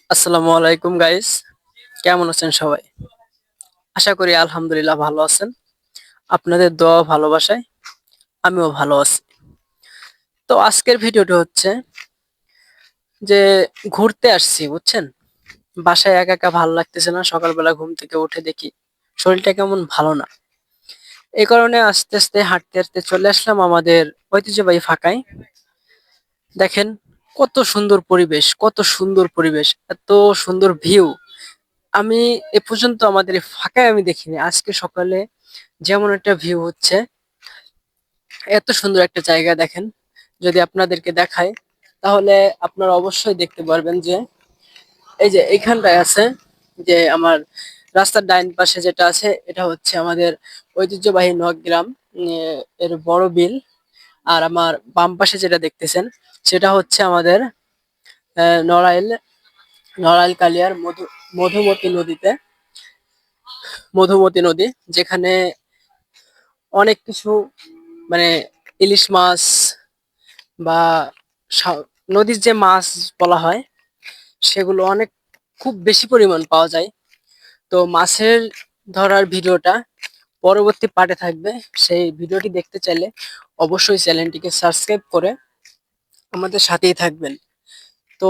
আসসালামু আলাইকুম গাইস, কেমন আছেন সবাই? আশা করি আলহামদুলিল্লাহ ভালো আছেন। আপনাদের দোয়া ও ভালোবাসায় আমিও ভালো আছি। তো আজকের ভিডিওটা হচ্ছে যে ঘুরতে আসছি, বুঝছেন? বাসায় একা একা ভালো লাগতেছে না। সকালবেলা ঘুম থেকে উঠে দেখি শরীরটা কেমন ভালো না। এই কারণে আস্তে আস্তে হাঁটতে হাঁটতে চলে আসলাম আমাদের ঐতিহ্যবাহী ফাঁকায়। দেখেন কত সুন্দর পরিবেশ, কত সুন্দর পরিবেশ, এত সুন্দর ভিউ। আমি এ পর্যন্ত আমাদের এই ফাঁকায় আমি দেখিনি। আজকে সকালে যেমন একটা ভিউ হচ্ছে, এত সুন্দর একটা জায়গা দেখেন। যদি আপনাদেরকে দেখাই তাহলে আপনারা অবশ্যই দেখতে পারবেন যে এই যে এইখানটায় আছে, যে আমার রাস্তার ডাইন পাশে যেটা আছে এটা হচ্ছে আমাদের ঐতিহ্যবাহী নগ্রাম এর বড় বিল। আর আমার বাম পাশে যেটা দেখতেছেন সেটা হচ্ছে আমাদের নড়াইল নড়াইল কালিয়ার মধুমতি নদীতে, মধুমতি নদী, যেখানে অনেক কিছু মানে ইলিশ মাছ বা নদীর যে মাছ বলা হয় সেগুলো অনেক খুব বেশি পরিমাণ পাওয়া যায়। তো মাছের ধরার ভিডিওটা পরবর্তী পার্টে থাকবে। সেই ভিডিওটি দেখতে চাইলে অবশ্যই চ্যানেলটিকে সাবস্ক্রাইব করে আমাদের সাথেই থাকবেন। তো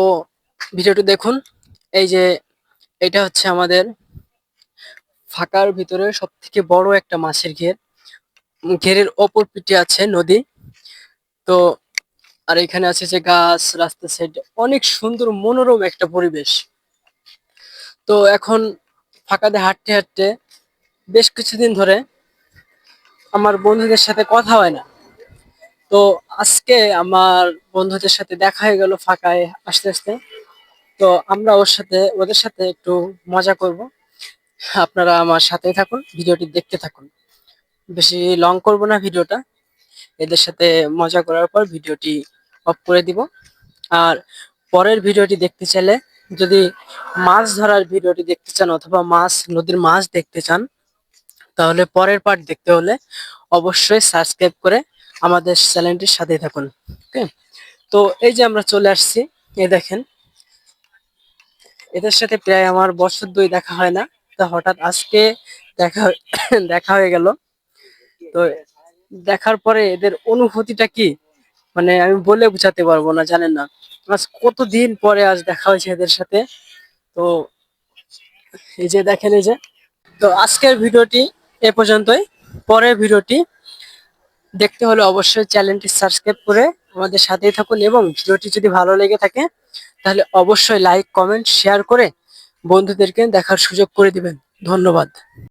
ভিডিওটি দেখুন। এই যে এটা হচ্ছে আমাদের ফাঁকার ভিতরে সব থেকে বড় একটা মাছের ঘের। ঘেরের অপর পিঠে আছে নদী। তো আর এখানে আছে যে গাছ, রাস্তার সাইডে অনেক সুন্দর মনোরম একটা পরিবেশ। তো এখন ফাঁকাতে হাঁটতে হাঁটতে বেশ কিছুদিন ধরে আমার বন্ধুদের সাথে কথা হয় না। তো আজকে আমার বন্ধুদের সাথে দেখা হয়ে গেল ফাঁকায় আস্তে আস্তে। তো আমরা ওদের সাথে একটু মজা করব। আপনারা আমার সাথেই থাকুন, ভিডিওটি দেখতে থাকুন। বেশি লং করব না ভিডিওটা। এদের সাথে মজা করার পর ভিডিওটি অফ করে দিব। আর পরের ভিডিওটি দেখতে চাইলে, যদি মাছ ধরার ভিডিওটি দেখতে চান অথবা নদীর মাছ দেখতে চান, তাহলে পরের পার্ট দেখতে হলে অবশ্যই সাবস্ক্রাইব করে আমাদের চ্যানেলটির সাথে থাকুন। ওকে। তো এই যে আমরা চলে আসছি, এই দেখেন এদের সাথে প্রায় আমার বছর দুই দেখা হয় না। তা হঠাৎ আজকে দেখা দেখা হয়ে গেল। তো দেখার পরে এদের অনুভূতিটা কি, মানে আমি বলে বোঝাতে পারবো না, জানেন না। আজ কতদিন পরে আজ দেখা হয়েছে এদের সাথে। তো এই যে দেখেন, এই যে, তো আজকের ভিডিওটি এ পর্যন্তই। পরের ভিডিওটি দেখতে হলে অবশ্যই চ্যানেলটি সাবস্ক্রাইব করে আমাদের সাথেই থাকুন, এবং ভিডিওটি যদি ভালো লেগে থাকে তাহলে অবশ্যই লাইক, কমেন্ট, শেয়ার করে বন্ধুদেরকে দেখার সুযোগ করে দিবেন। ধন্যবাদ।